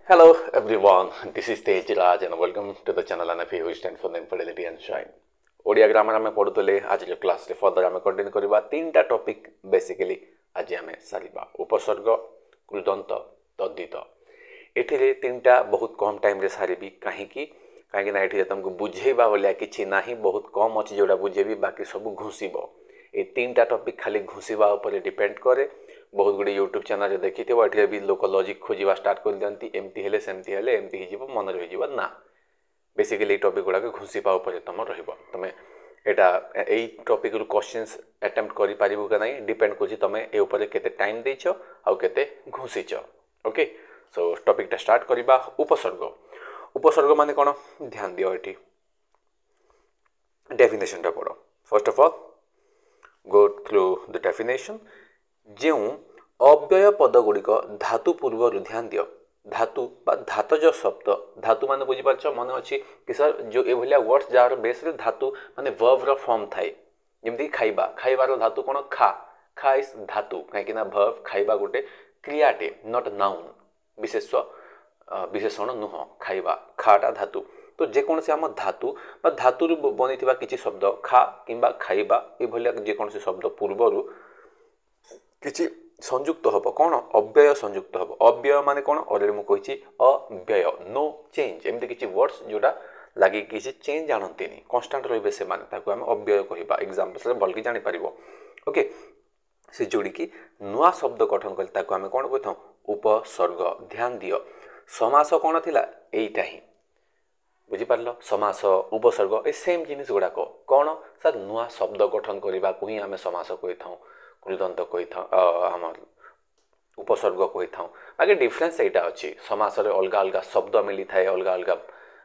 Hello everyone, this is Tej Raj and welcome to the channel NFE who stand for the infidelity and shine. Odia grammar आम पढ़ुले आज जो class रे further आम continue करबा तीनटा topic basically आज आम सारिबा उपसर्ग कृदंत तद्धित एठिरे तीनटा बहुत कम टाइम रे सारिबी कहीं ना एठिरे तुमको बुझेबा बोलिया किछि नाही बहुत कम अछि जोडा बुझेबी बाकी सब घुसीबो ए तीनटा टॉपिक खाली घुसीबा ऊपर डिपेंड करे बहुत गुड़े यूट्यूब चैनल देखी थे ये भी लोक लॉजिक खोजा स्टार्ट कर दिखती एमती हेले सेमती हेले एमती हो मन रही ना बेसिकली टॉपिक गुड़ाक घुसीपा उपर तुम रमें यहाँ यही टॉपिक रु क्वेश्चंस अटेम्प्ट कर पारिबो कि नहीं डिपेंड कर तुम ए ऊपर केते टाइम देछ आउ केते घुसीच ओके सो टॉपिकटा स्टार्ट करबा उपसर्ग उपसर्ग माने कौन ध्यान दियो एठी डेफिनेशन टा पढ़ो first of all go through the definition जो अव्यय पद गुड़िक धातु पूर्व ध्यान दियो धातु बा धातज शब्द धातु मान बुझीपार मन अच्छी कि सर जो ये वर्ड्स जार बेस धातु माने वर्ब रो फॉर्म थाए जमती खाइबा खाइबार धातु कौन खा खा इज धातु कहीं वर्ब खाइबा गोटे क्रियाटे नॉट नाउन विशेषण नुह खाइबा खाटा धातु तो जेकोसी आम धातु बा धातु बनी किसी शब्द खा किंबा खाइबा ये जेकोसी शब्द पूर्वर किसी संयुक्त हम कौन अव्यय संयुक्त हम अव्यय माने कौन अलरेडी मुझे अव्यय नो चेंज एमती किसी वर्ड्स जोटा लगे किसी चेंज जानती कन्स्टाट रे से आम अव्यय कह एग्जाम्पल भल कि जापर ओके से जोड़ी नुआ शब्द गठन कले आम कौन कही था उपसर्ग ध्यान दियो समास कौन थी यहीटा ही बुझीपार समास उपसर्ग ए सेम जिनिस गुड़ाक कौन सर नुआ शब्द गठन करने को ही आम समास कही था कृदंत कही था आम उपसर्ग कही था बाकी डिफरेन्स यहाँ अच्छी समास अलग अलग शब्द मिली थाए अलग अलग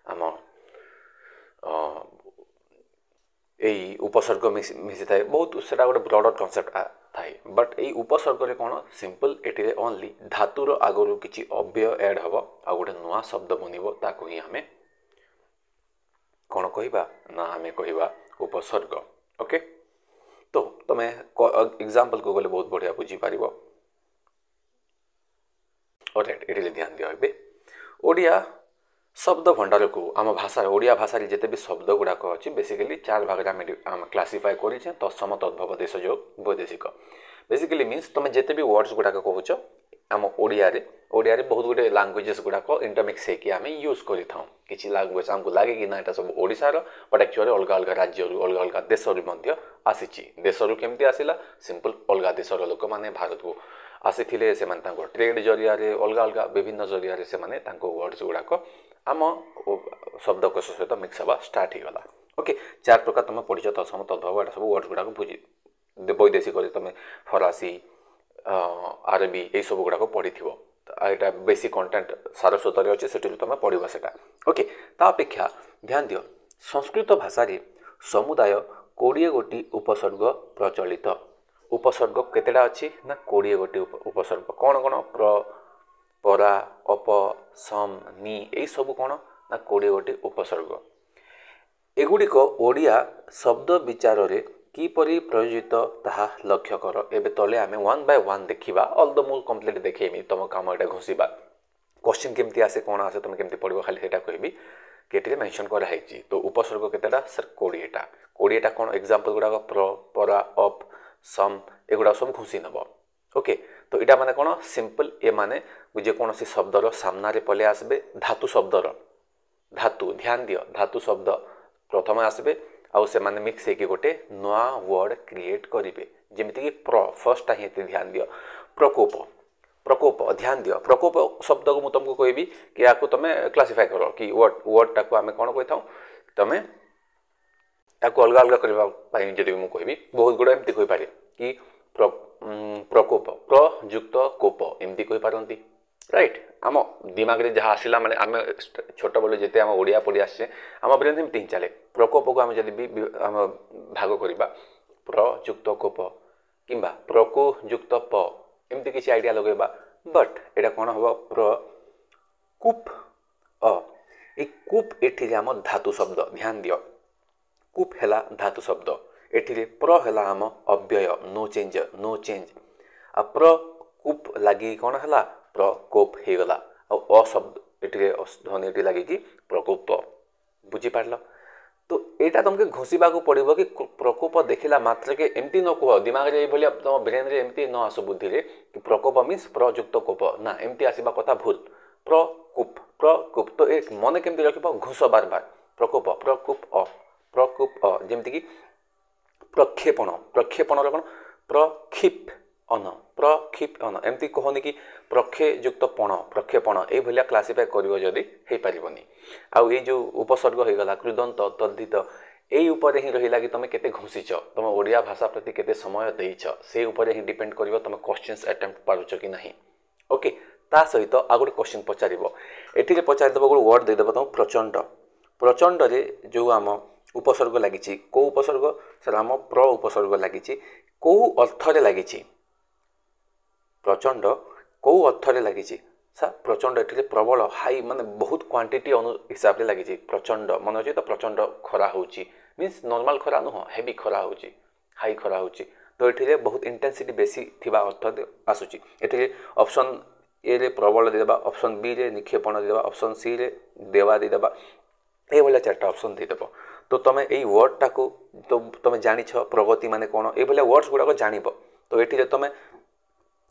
आम यही उपसर्ग मिसी थाए बहुत से गोटे ब्रॉडर कॉन्सेप्ट थाए बट यही उपसर्ग कौन सिंपल ये ओनली धातुर आगु किसी अव्यय ऐड हम आ गोटे नुआ शब्द बनब ताकू ही आम कौन कहवा ना आम कहवा उपसर्ग ओके तो तुम एग्जाम्पल को गले बहुत बढ़िया बुझीपार ये ध्यान दिए ओडिया शब्द भंडार को आम भाषा ओडिया भाषा जिते भी शब्द गुड़ाक अच्छी बेसिकली चार भाग आम क्लासीफाए कर तत्सम तद्भव देशज वैदेशिक बेसिकली मीन्स तुम जिते भी वर्ड्स गुड़ाक कहूच आम ओडिया बहुत गुटे लांगुएजेस गुड़ाक इंटरमिक्स होकर आम यूज कर किसी लांगुएज आमको लगे कि ना यहाँ सब ओडिशार बट एक्चुअली अलग अलग राज्य अलग अलग देश आसी देशरू केमती आसला सिंपल अलग देशर लोक मैंने भारत को आसी से ट्रेड जरिया अलग अलग विभिन्न जरिया से वर्ड्स गुड़ाक आम शब्दकोश सहित मिक्स हवा स्टार्ट हो गला ओके चार प्रकार तुम पढ़ी तत्सम तद्भव ये सब वर्ड्स गुड़ाक बुझी वैदेशिक तुम फरासी आरबी यही सब गुड़ाक पढ़ी थो यहाँ बेसिक कंटेंट सारस्वत अच्छे से तुम पढ़ा से ओके अपेक्षा ध्यान दियो संस्कृत भाषा समुदाय 20 गोटी उपसर्ग प्रचलित उपसर्ग केतेटा अच्छी ना 20 गोटी उपसर्ग कौन कौन प्र परा अप सम नि यही सब कौन ना 20 गोटी उपसर्ग एगुड़िक ओडिया शब्द विचार रे किपरि प्रयोजित ताहा लक्ष्य कर एबे तले आमे वन बाय वन देखिबा ऑल द मूल कंप्लीट देखेमी तुम काम एटा घोषिबा क्वेश्चन केमती आसे कौन आसे तुम केमती पढ़िबो खाली सेटा कहबी केटिरे मेंशन करा हैची तो उपसर्ग केतेटा सर 20टा कौन एग्जांपल गुडा प्र परा अप सम एगुडा सब घोषि नब ओके तो इटा माने कौन सिंपल ए माने जे कोनोसी शब्दर सामना रे पले आसबे धातु शब्दर धातु ध्यान दियो धातु शब्द प्रथम आसबे आउ से माने मिक्स होकर गोटे नुआ वर्ड क्रिएट करेंगे जमीक प्र फर्स्ट ही ध्यान दियो प्रकोप प्रकोप ध्यान दियो प्रकोप शब्द को मुझे तुमको कहबी कि या तुम क्लासीफाई कर कि वर्ड टाक आम कौन कही था तुम या अलग अलग करने जी मुझे कहबी बहुत गुड़ा एमती कहीपर कि प्रकोप प्रयुक्त कोप एमती कहीपारती राइट आम दिमाग रे जहाँ आसला माने आम छोट बेलू जिते आम ओडिया पढ़ी आसे आम ब्रेन एमती चले प्रकोप को आम जब भी आम भाग करवा प्रयुक्त कोप किंबा प्रकोयुक्त प एमती किसी आइडिया लगेबा बट एटा कौन हम प्रकूप कूप एठी आम धातु शब्द ध्यान दियो कूप है धातु शब्द एठी प्र है आम अव्यय नो चेंज आ प्रकूप लगी कौन है प्रकोप हो गला अशब्द ये ध्वनि लगे कि प्रकोप बुझीपार तो यहाँ तुमको घोषा पड़ो कि प्रकोप देखला मात्र के एमती न कह दिमाग में तुम ब्रेन रे एमती न आसु बुद्धि रे कि प्रकोप मीन्स प्रयुक्त कोप ना एमती आसवा कथा भूल प्रकूप प्रकूप तो एक मन केमती रख घोष बार बार प्रकोप प्रकूप जमती कि प्रक्षेपण प्रक्षेपण कौन प्रक्षिपन एमती कहनी कि प्रक्षेयुक्त पण प्रक्षेपण ये क्लासीफाई कर जदि हो पारनि आउ ये जो उपसर्ग हो गला कृदंत तद्धित यही उपर ही रहा कि तुम केते घोषिच तुम ओडिया भाषा प्रति केते समय देइछ से उपर ही डिपेंड कर तुम क्वेश्चंस अटेम्प्ट पारुच कि नहीं ओके ता सहित आ गोटे क्वेश्चन पचारिबो एठी पचारिदेव गोटे वर्ड देदेव तुम प्रचंड प्रचंड रे जो आम उपसर्ग लगी कौ उपसर्ग सर आम प्र उपसर्ग लगी कौ अर्थ लगी प्रचंड कौ अर्थ लगी सर प्रचंड ये प्रबल हाई माने बहुत क्वांटिटी हिसाब से लगी प्रचंड मन अच्छे तो प्रचंड खरा होची मीन्स नॉर्मल खरा नुह हेवी खरा होची हाई खरा होची तो ये बहुत इंटेंसिटी बेसी थिबा अर्थ आसूची ये ऑप्शन ए रे प्रबल देदेबा ऑप्शन बी रे निक्षेपण देदेबा ऑप्शन सी रे देवा देदेबा ये भाया चार्टा ऑप्शन देदेव तो तुम यही वर्डटा को तो तुम जान प्रगति माने कौन ये वर्ड्स गुड़ाक जान तो ये तुम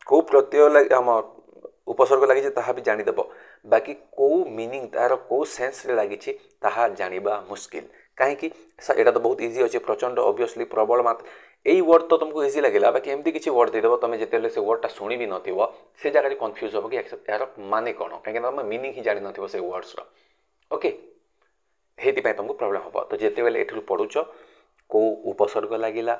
कौ प्रत्यय आम उपसर्ग लगी ताहा भी जानीदेव बाकी कौ मीनिंग तार कौ सेन्स रे लगी ताहा जानिबा मुश्किल कहीं एटा तो बहुत इजी अच्छे प्रचंड ऑब्वियसली प्रबल मात्र यही वर्ड तो तुमको इजी लगे बाकी एमती किसी वर्ड देदेव तुम जिते से वर्डटा शुणी भी नथिबो से जगह कन्फ्यूज हम कि यार माने कौन कहीं तुम मीनिंग ही जानी नथिबो से वर्ड्स ओके हेतिपाई तुमको प्रॉब्लम हम तो जिते बेले एठू पढ़ुच कौ उपसर्ग लगिला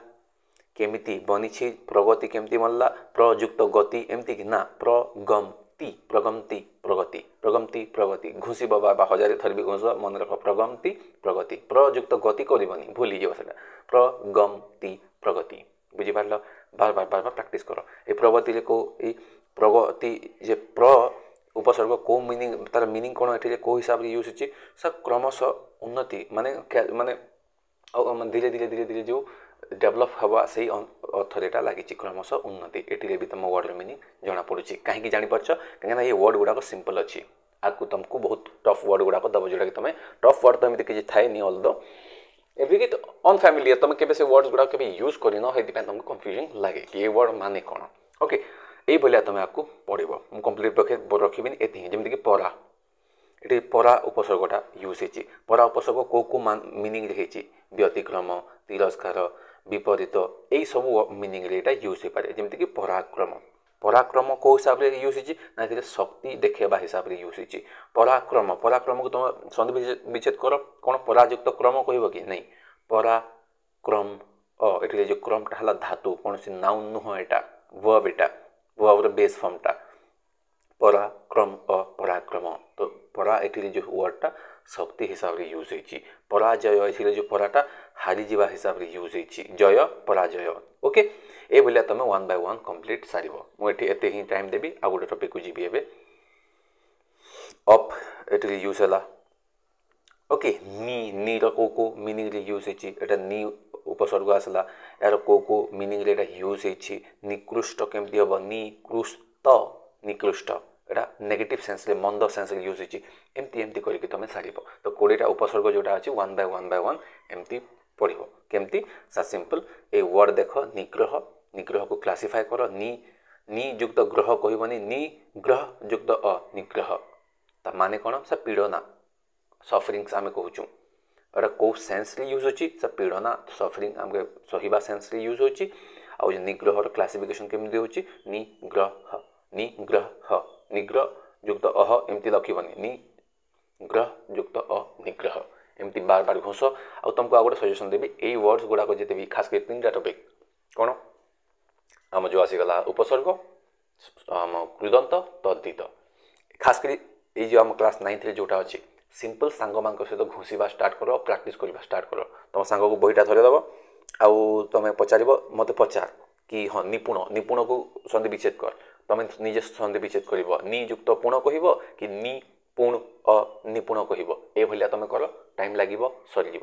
केमिति बनी प्रगति केमती बनला प्रयुक्त गति एमती कि ना प्रगमति प्रगमति प्रगति प्रगमति प्रगति घुष बाबा हजार थर भी घुष मन रख प्रगमति प्रगति प्रयुक्त गति करनी भूल ही जाए प्रगमति प्रगति बुझीपार बार बार बार बार प्रैक्टिस कर ये प्रगति को प्रगति जे प्र उपसर्ग कौ मीनिंग तार मीनिंग कौन ये कौ हिसाब से यूज होची सर क्रमश उन्नति माने माने धीरे धीरे धीरे धीरे जो डेभलप हवा से अर्थरेटा लगी क्रमश उन्नति ये भी तुम वर्ड मीनिंग जना पड़ी कहीं जापर कहीं ये वर्ड गुड़ाक सिंपल अच्छी आपको तुमको बहुत टफ वर्ड गुड़ाक दब जोटा कि तुम टफ वर्ड तो एमती किसी थाए नि अल दो एवरी कि अनफैमिलियर तुम के वर्ड्स गुड़ाक यूज कर तुमको कन्फ्यूजन लगे कि ये वर्ड माने कौन ओके यही भाया तुम आपको पढ़ो मुझे कम्प्लीट रखी ये जमीक परा ये परा उपसर्गटा यूज हो परा उपसर्ग कौ कौ मीनिंग होती व्यतिक्रम तिरस्कार विपरीत यही सब मीनिंग रे यूज हो पाए जमीक पराक्रम पराक्रम कौ हिसाब से यूज हो शक्ति देखा हिसाब से यूज हो पराक्रम पराक्रम को तुम संधि विच्छेद कर कौन परायुक्त क्रम कह कि नहीं पराक्रम ये जो क्रमटा है धातु कौन सी नाउन नुह एटा वर्ब एटा वर्बर बेस फॉर्मटा पराक्रम पराक्रम तो परा ये जो वर्डटा शक्ति हिसाब से यूज हो पराजय ये जो पराटा हारी जा हिसाब से यूज हो जय पराजय ओके ये भाया तुम वन बाय वन कंप्लीट सार मुझे ही टाइम देवी आ गोटे टपिक को जी एवं अफ ये यूज है ओके नी रो कौ मीनिंग यूज होता नी उपसर्ग आसला यार कौ कौ मीनिंग रे यूज हो निकृष्ट केमती हम निकृष्ट निकृष्ट एटा नेगेटिव सेंस रे मंद सेंस रे यूज होची एमती एमती करके तुम सारिबो तो 20टा उपसर्ग जोटा अछि वन बाय वन एमती पढ़िबो केमती सा सिंपल ए वर्ड देख निग्रह निग्रह को क्लासिफाई कर नी युक्त ग्रह कहबनी नी ग्रह युक्त निग्रह ता माने कोन सा पीड़ना सफरिंग्स आमे कहूछु एटा को सेंस रे यूज होची सा पीड़ना सफरिंग आमे सहिबा सेंस रे यूज होची आ निग्रह रो क्लासिफिकेशन केमती होची निग्रह निग्रह युक्त अह एमती लखबनी निग्रह युक्त निग्रह एमती बार बार घोष आ तुमको आ गोटे सजेसन देवी यही वर्ड्स गुड़ाक जिते भी खास कर 3टा टपिक कौन आम जो आसीगला उपसर्ग आम कृदंत तद्धित खास कर ये जो आम क्लास 9 रे जोटा अच्छी सिंपल सांग मान सहित घोषा स्टार्ट कर प्रैक्टिस करवा स्टार्ट कर तुम सांग को बहीटा धरदेव आउ तुम पचार मत पचार कि हाँ निपुण निपुण को संधि विच्छेद कर तुम निजे संधि विच्छेद कर नि युक्त पुण कह कि नि पुण निपुण कह ये भाया तुम कर टाइम लगे सरीज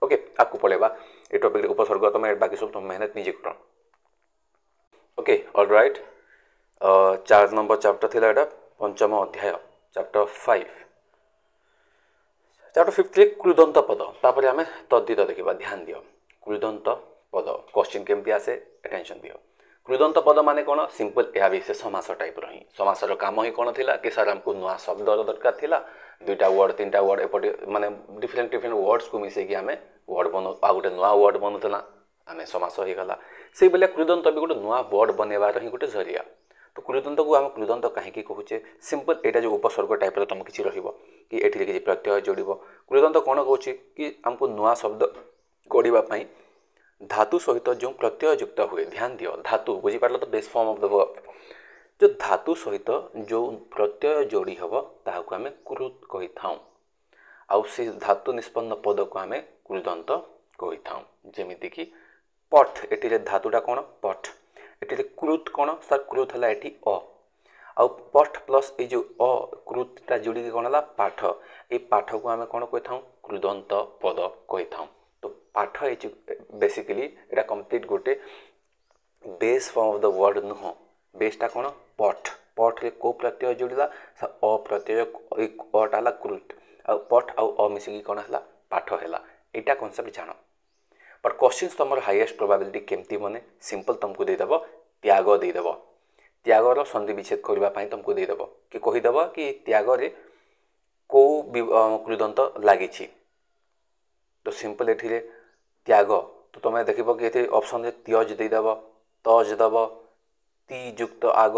ओके आपको पढ़ेगा ये टॉपिक उपसर्ग तुम बाकी सब तुम मेहनत निजे कर ओके ऑलराइट 4 नंबर चैप्टर थिला एटा पंचम अध्याय चैप्टर 5 ତାପରେ ଫିଫ୍ଥରେ କୃଦନ୍ତ ପଦ ତାପରେ ଆମେ ତଦ୍ଧିତ ଦେଖିବା ଧ୍ୟାନ ଦିଅ କୃଦନ୍ତ ପଦ क्वेश्चन केमती आसे अटेंशन दियो कୃଦନ୍ତ पद माने कौन सिंपल यह भी से समास टाइप रही समासर काम ही कौन थिला कि सर हमको नुआ शब्द दरकार थिला दुईटा वर्ड तीनटा वर्ड एपटे माने डिफरेंट डिफरेंट वर्ड्स को मिसेकी आमे वर्ड बनो आ गोटे नुआ वर्ड बनूला आमे समास हो गला से बेले कୃदନ୍ତ भी गोटे नुआ वर्ड बनेबार ही गोटे जरिया तो कୃदন্ত को आम कୃदন্ত कहीं कहूचे सिंपल एटा जो उपसर्ग टाइप तुम किसी रहिबो कि एठी किसी प्रत्यय जोड़िबो कୃदন্ত कौन कहूची कि हमको नुआ शब्द गढ़ा धातु सहित जो प्रत्यय युक्त हुए ध्यान दियो धातु बुझी पारल तो base form of the verb जो धातु सहित जो प्रत्यय जोड़ी हम ताकू आम कृत कही था आउ से धातु निष्पन्न पद को आम कୃदନ୍ତ कही था जमीती कि पठ एटी धातुटा कौन पठ एटी कृत कौन सर कृत है ये अ आउ पठ प्लस ये जो अ कृतटा जोड़ी कौन है पाठ ये पाठ को आम कौन कही था कୃदନ୍ତ पद कही था तो पाठ बेसिकली एटा कंप्लीट गोटे base form of the word नुह बेसटा कौन पठ पठ रे को प्रत्यय जोड़ला अ प्रत्यय अटा है कृत आ पठ आउ अ मिसिकी कौन है पाठ है यहाँ कनसेप्ट जान बट क्वेश्चन तुम हाईएस्ट प्रोबेबिलिटी केमती बने सिंपल तुमको देदेव त्याग देदेव त्यागर संधि विच्छेद करने तुमको देदेव कि कहीदेव कि त्यागर कौ कୃदନ୍ତ लगी तो सिंपल ये त्याग तो तुम देख कि ऑप्शन त्यज देदेव तज देव ती युक्त आग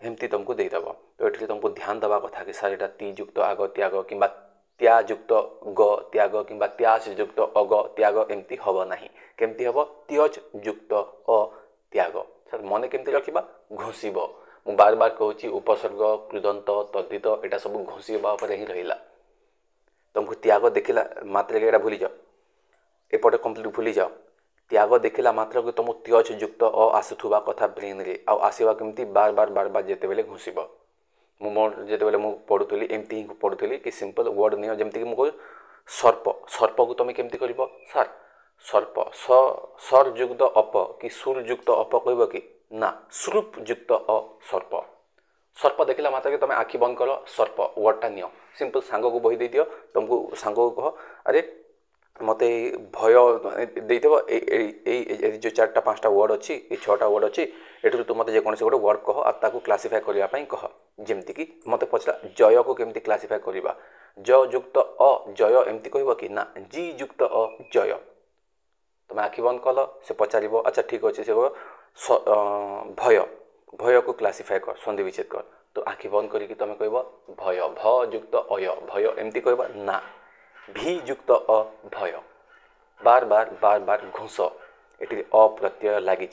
एमती तुमको देदेव तो ये तुमको ध्यान देवा कथा कि सर ती युक्त आग त्याग कि त्याजुक्त ग त्याग कि त्याज युक्त अग त्याग एमती हम ना केमती हम त्यज युक्त अ त्याग सर मन केमती रखा घोषब मु बार बार कहूँ उपसर्ग कୃदନ୍ତ तद्धित यहाँ सब घोषिबा ही रहा तुमको त्याग देखला मात्र यहाँ भूली जाओ एपटे कंप्लीट भूली जाओ त्याग देखला मात्र कि तुम त्यज युक्त अ आसुवा कथा ब्रेन रे आसवा केमती बार बार बार बार जिते बेले घोषब मुझे मुझे पढ़ुली एमती ही पढ़ुली कि सिंपल वर्ड नहीं जमीक मुझे सर्प सर्प को तुम केमती कर सर सर्प सर युक्त अप कि सुर युक्त अप कह कि ना श्रुप युक्त अ सर्प सर्प देखला मात्र तुम आखि बंद कर सर्प वर्डटा नि सिंपल सांग को बही दे दियो तुमको सांग को कह अरे मत भय दे जो चार्टा पांचटा वर्ड अच्छी ये छटा वर्ड अच्छी एटू तू मत जेकोसी गोटे वर्ड कह आ ताकू क्लासीफाई करने कह जमती कि मत पचरा जय को केमती क्लासीफाई करवा ज युक्त अ जय एमती कह कि ना जी युक्त अ जय तुम आखि बंद कल से पचार अच्छा ठीक अच्छे से भय भय को क्लासीफाई कर संधि विच्छेद कर तो आखि बंद करके तुम कह भय भ युक्त अय भय एमती कह ना भी युक्त अ भय बार बार बार बार घुस ये अप्रत्यय लगी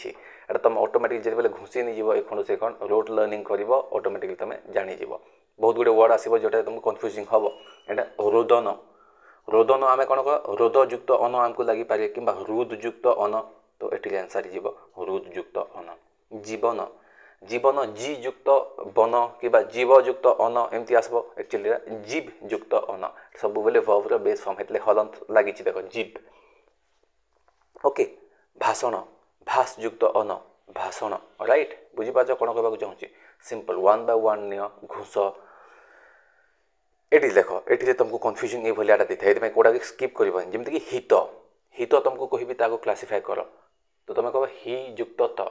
तुम ऑटोमेटिक जो घुसी नहीं जीव एक से कौन रोड लर्निंग कर ऑटोमेटिकली तुम जानीज बहुत गुड़े वर्ड आसो जो तुमको कन्फ्यूजिंग हम यहाँ रोदन रोदन आम कौन कह रोद युक्त अन आमको लगी पारे कि रुद युक्त अन तो ये आंसर जीव रुद युक्त अन जीवन जीवन जी युक्त बन कि जीव युक्त अन एमती आसब एक्चुअली जीव युक्त अन सब बेले वर्ब बेस फॉर्म हेतले हलंत लगी देख जीव ओके भाषण भाष युक्त अन भाषण राइट बुझीपार कौन कहना चाहूँगी सिंपल वन बाय वन निय घुस ये देख ये तुमको कन्फ्यूजिंग ये भाया दे था ये कौटा स्किप करनी जमीक हित हित तुमको कह क्लासीफाई कर तो तुम कह हि युक्त त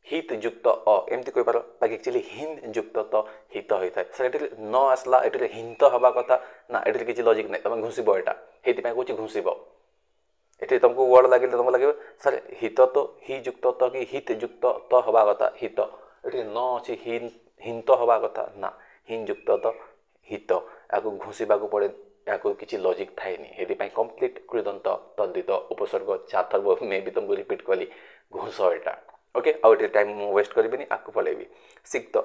हित युक्त अ एमती कह पार बाकी एक्चुअली हिन युक्त त हित होता है सर ये न आसला ये हिंत हवा कथा ना ये किसी लजिक ना तुम घुसब यहाँ ये कौन घुसब ये तुमको वर्ड लगे तुमको लगे सर हित तो हि युक्त त कि हित युक्त त हवा कथा हित ये न अच्छी हिंत हवा कथा ना हिन युक्त त हित या घुसवा पड़े या किसी लजिक थाए ये कंप्लीट कୃदନ୍ତ तद्धित उपसर्ग 4 थर मे भी तुमको रिपीट कली घुस यहाँ ओके आउट टाइम वेस्ट करी आपको पलैबी सिक्त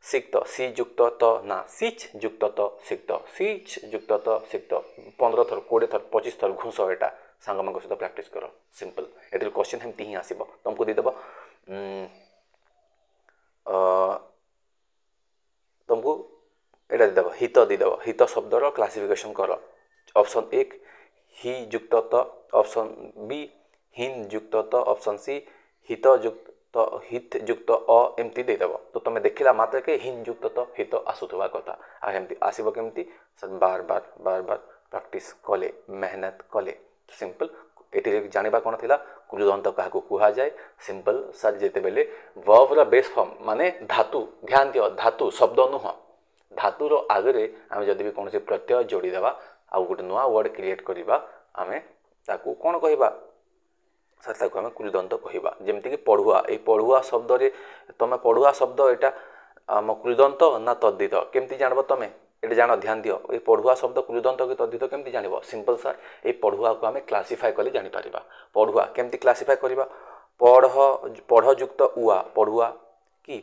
सिक्त सी युक्त त ना सिच युक्त त सिक्त सिच युक्त त सिक्त 15 थर 20 थर 25 थर घुस यहाँ सांग मान सहित प्रैक्टिस कर सिंपल ये क्वेश्चन एमती ही आसब तुमको देदेव तुमको यहाँ देदेव हित देदेव हित शब्दर क्लासिफिकेशन कर ऑप्शन 1 हि युक्त त ऑप्शन बी हिन युक्त त ऑप्शन सी हित युक्त हित युक्त अ एमती देदेव तो तुम देखला मात्र के हिन युक्त त हित आसुवा कथा आमती आसब केमती बार बार बार बार प्रैक्टिस कले मेहनत कले सिंपल एटी जानिबा कोन थिला कृदंत काहाकू कुहा जाए सिंपल सर जेते बेले वर्ब रा बेस फॉर्म माने धातु ध्यान दियो धातु शब्द नुह धातु रो आगरे आमे जदि भी कोनसे प्रत्यय जोड़ी देबा आ गोटे नुआ वर्ड क्रिएट करिबा आमे ताकू कोन कहिबा सर ताकू आमे कृदंत कहिबा जेमति कि पढुआ ए पढुआ शब्द रे तमे पढुआ शब्द एटा आम कृदंत ना तद्धित केमति जानबो तमे एटा जान ध्यान दियो ए पढुआ शब्द कृदंत कि तद्धित केमति जानबो सिंपल सर ए पढुआ को आमे क्लासिफाई कले जानि परिबा पढुआ केमति क्लासिफाई करिबा पढ़ युक्त उआ पढुआ कि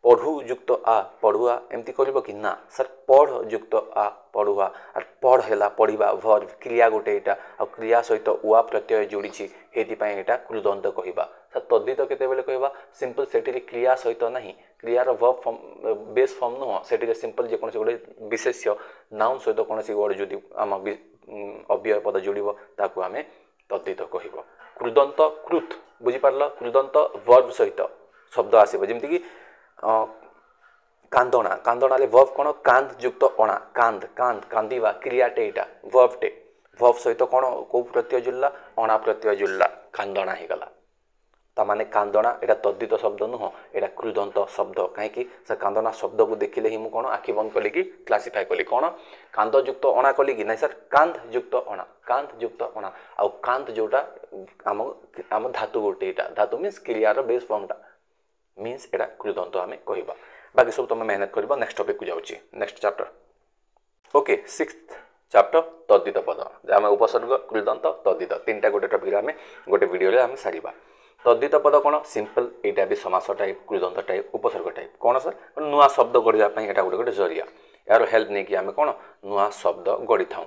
पढ़ु युक्त आ पढ़ुआ एमती करबो कि ना सर पढ़ युक्त आ पढ़ुआ और पढ़ हैला पढ़िबा वर्ब क्रिया गोटे एटा आ क्रिया सहित उआ प्रत्यय जोड़ी छी हेति पय एटा कृदंत कहिबा सर तद्धित केते बेले कहिबा सिंपल सेठी क्रिया सहित नाही क्रिया रो वर्ब फॉर्म बेस फॉर्म नो सेठी सिंपल जे कोनसे गोटे विशेष्य नाउन सहित कोनसे वर्ड जदि आम अव्यय पद जोड़िबो ताकू आमे तद्धित कहिबो कृदंत कृत बुझी पारला कृदंत वर्ब सहित शब्द आसीबो जेमति कि कांदणा कांदणा ले वर्ब कोन कांद युक्त अणा कांद कांद कांदीवा क्रियाटे एटा वर्ब सहित कोन को प्रत्यय जुल्ला अणा प्रत्यय जुल्ला कांदणा हे गला ता माने कांदणा एटा तद्धित शब्द नुह एटा कृदंत शब्द काहे कि से कांदणा शब्द को देखिले ही मु कोन आखि बंद कली कि क्लासिफाई कली कोन कांद युक्त अणा कली कि नै सर कांद युक्त अणा आ कांद जोटा आम धातु गोटे एटा धातु मींस क्रिया रो बेस फॉर्म टा मीन्स एटा कृदंत आमे कहिबा बाकी सब तुम मेहनत करबा नेक्स्ट टॉपिक को जाउची next chapter okay 6th chapter तद्धित पद आमे उपसर्ग कृदंत तद्धित तीनटा गोटे टॉपिक आमे गोटे वीडियो रे आमे सारीबा तद्धित पद कोन सिंपल एटा भी समास टाइप कृदंत टाइप उपसर्ग टाइप कोन सर नुआ शब्द गढ़िया पई एटा गोटे जरिया यार हेल्प नै कि आमे कोन नुआ शब्द गढ़ी थाउ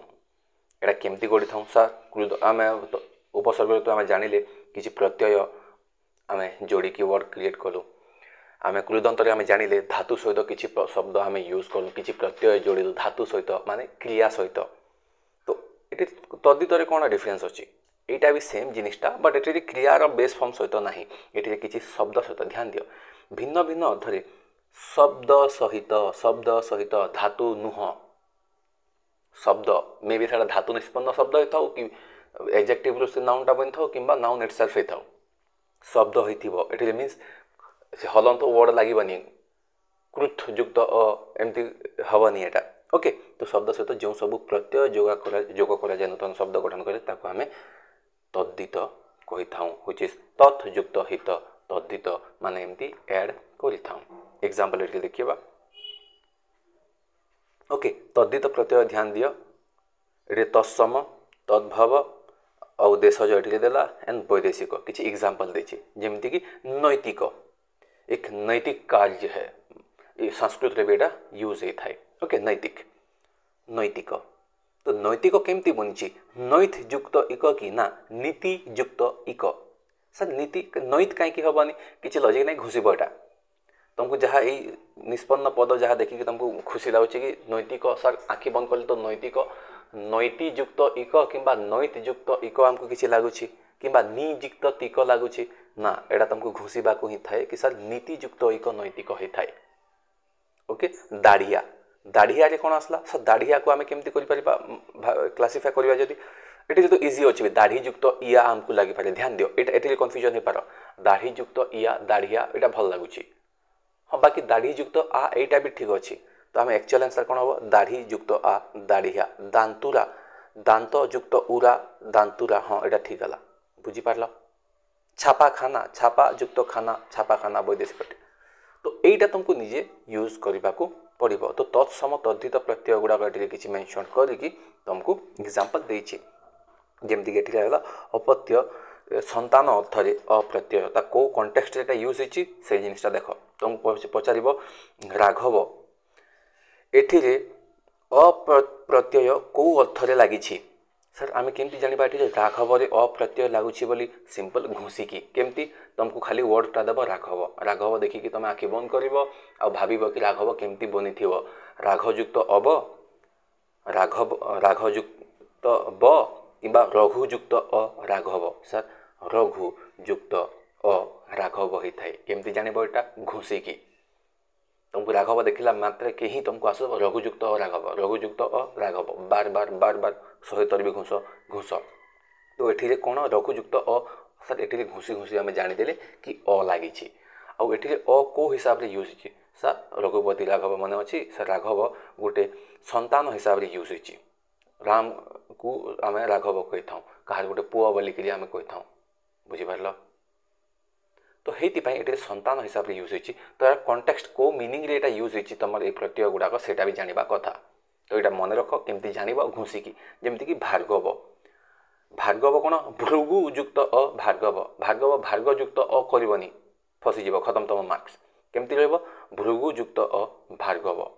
एटा केमती गढ़ी थाउ सर कृद आमे उपसर्ग तो आमे जानिले किछि प्रत्यय आमे जोड़ी की वर्ड क्रिएट कलु आमे कृदंत रे आमे जानिले धातु सहित किछि शब्द आमे यूज कलु किछि प्रत्यय जोड़ी धातु सहित माने क्रिया सहित तो एटी तद्धित रे कोन डिफरेंस अछि एटा भी सेम जिनिसटा बट एटी क्रिया रो बेस फॉर्म सहित नाही एटी किछि शब्द सहित ध्यान दियो भिन्न भिन्न अर्थरे शब्द सहित धातु नुह शब्द मे बी सेटा धातु निष्पन्न शब्द हेताउ कि एडजेक्टिव रो से नाउन टा बनिथाउ किबा नाउन इटसेल्फ हेताउ शब्द होइथिबो एटी मींस से हलंत वर्ड लागिबानी कृत युक्त एमती हवनी एटा ओके तो शब्द सहित जो सब प्रत्यय जोग करा जाय नूतन शब्द गठन करे ताको हमें तद्धित कहि थाउ व्हिच इज तत् युक्त हित तद्धित माने एमती ऐड करि थाउ एग्जांपल एठी देखिबा ओके तद्धित प्रत्यय ध्यान दियो रे तत्सम तद्भव और देशज एठी देला एंड वैदेशिक किछि एग्जांपल देछि जेमति कि नैतिक एक नैतिक कार्य है ये संस्कृत रे बेटा यूज हे थाए ओके नैतिक तो नैतिक केमती बनिछि नैत युक्त इक कि ना नीति युक्त इक सर नीति नैत काहे कि हबनी किछि लॉजिक नै घुसिबो एटा तुमको जहाँ यही निष्पन्न पद जहाँ देखिक तुमको खुशी लगुच कि नैतिक सर आखि बंद कले तो नैतिक नैति युक्त इक किंबा नैत युक्त इक आमको किसी लगुच कि नियुक्त तिक लगुच ना एटा तुमको घुसवा को ही थाए कि सर नीति युक्त इक नैतिक होता थाए ओके दाढ़िया दाढ़िया रे कौन आसला सर दाढ़िया को आम केमती क्लासीफाई करवा जदि ये तो इजी अच्छे दाढ़ी युक्त इया आमको लगी पारे ध्यान दियो ये कन्फ्यूजन हो पार दाढ़ी युक्त इया दाढ़िया यहाँ भल लगुच हाँ बाकी दाढ़ी युक्त आ एटा भी ठीक अच्छे तो आम एक्चुअल आंसर कौन हम दाढ़ी युक्त आ दाढ़िया दांतुरा दांत युक्त उरा दांतुरा हाँ यहाँ ठीक है बुझीपार छापाखाना छापा युक्त खाना छापाखाना वैदेशिक तो यहीटा तुमको निजे यूज करने को पड़ो तो तत्सम तद्धित प्रत्यय गुड़ाक किसी मेंशन करके तुमको एग्जांपल देछि जेमती कि अपत्य संतान अर्थरे अप्रत्यय को कंटेक्स्ट एटा यूज होछि से जिनिसटा देख तुमको पचार राघव एठिरे अप्रत्यय को अर्थरे लागिछि सर आम केमती जानिबा एठी राघव रे अप्रत्यय लागुछि बोली सिंपल घुसिकी केमती तुमको खाली वर्डटा देव राघव राघव देखिकी तुम आखि बंद करिवो आ भाबिबो कि राघव केमती बनिथिवो राघयुक्त अब राघयुक्त ब किंबा रघुयुक्त अ राघव सर रघुयुक्त अ राघव होई थाए केमती जानिबो एटा घुसिकी तुमको राघव देखला मात्र के ही तुमको आस रघुयुक्त अ राघव, रघुयुक्त अ राघव, बार बार बार बार 100 थर भी घुस घुस। तो ये कौन रघुयुक्त अ सर ये घुसी घुसी आम जानीदे कि अ लगी आउे अ कौ हिसाब से यूज हो सर रघुपति राघव मन अच्छी सर राघव गोटे संतान हिसाब से यूज हो राम को आम राघव कही था कहार गोटे पुआ बोलिकी आम कही था बुझीपार। तो ये संतान हिसाब से यूज हो तो यार कंटेक्स्ट को मीनिंग रे यूज हो तुम ये प्रत्यय गुड़ाक से भी जाना कथा। तो यहाँ मन रख केमती जान घुसिकी जमीक भार्गव, भार्गव कौन भृगुयुक्त अ भार्गव, भार्गव भार्गयुक्त अ करनी फसीज खत्म तुम मार्क्स केमती भृगुयुक्त अ भार्गव।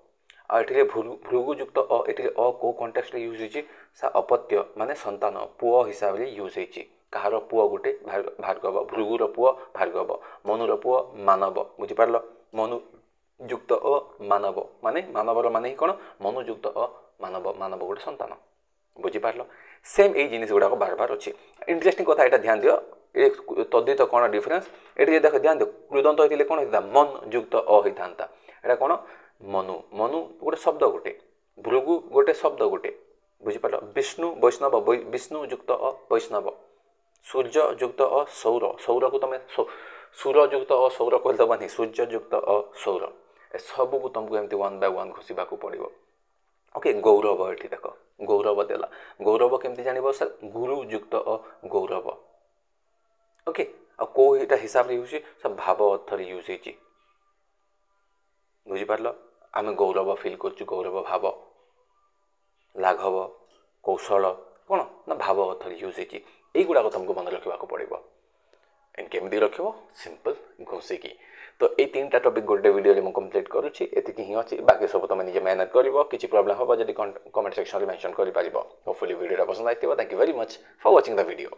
आठे भृगुयुक्त अ ये अ को कंटेक्स्ट यूज हो अपत्य माने संतान पुओ हिसाब से यूज हो कहार पुओ गोटे भार्गव, भृगुर पुओ भार्गव, मनुर पुओ मानव बुझीपार। मनुयुक्त अ मानव माने मानवर माने ही कौन मनुयुक्त अ मानव, मानव गोटे संतान बुझीपार। सेम यही जिनिस गुड़ाक बार बार अच्छी इंटरेस्टिंग कथा यहाँ ध्यान दियो ये तद्वित कौन डिफरेन्स ये देख ध्यान दियो कृदंत होते कौन होता मन युक्त अ होता यहाँ कौन मनु, मनु गोटे शब्द गोटे, भृगु गोटे शब्द गोटे बुझीपार। विष्णु वैष्णव, विष्णु युक्त अ वैष्णव, सूर्य युक्त अ सौर, सौर को तुम सूर युक्त अ सौर कहदेवनी सूर्य युक्त अ सौर सबू को तुमको एमती वन बाय वन घुसवा पड़ो। ओके गौरव ये देख गौरव देला, गौरव केमती जान सर गुरु युक्त अ गौरव। ओके आ कौ यहाँ हिसाब से यूज सब भाव अर्थ यूज हो बुझीपार। आम गौरव फिल कर गौरव भाव, लाघव कौशल कौन ना भाव अर्थ यूज होगुड़ाक तुमको मन रखा पड़ो। केमती रख सिंपल घुसिकी। तो ये 3टा टॉपिक गोटे वीडियो में कंप्लीट करुँची एति ही अच्छी बाकी सब तुम निजे मेहनत कर किसी प्रॉब्लम हम जब कमेंट सेक्शन में मेंशन कर होपफुली वीडियो पसंद आई। Thank you very much for watching the video.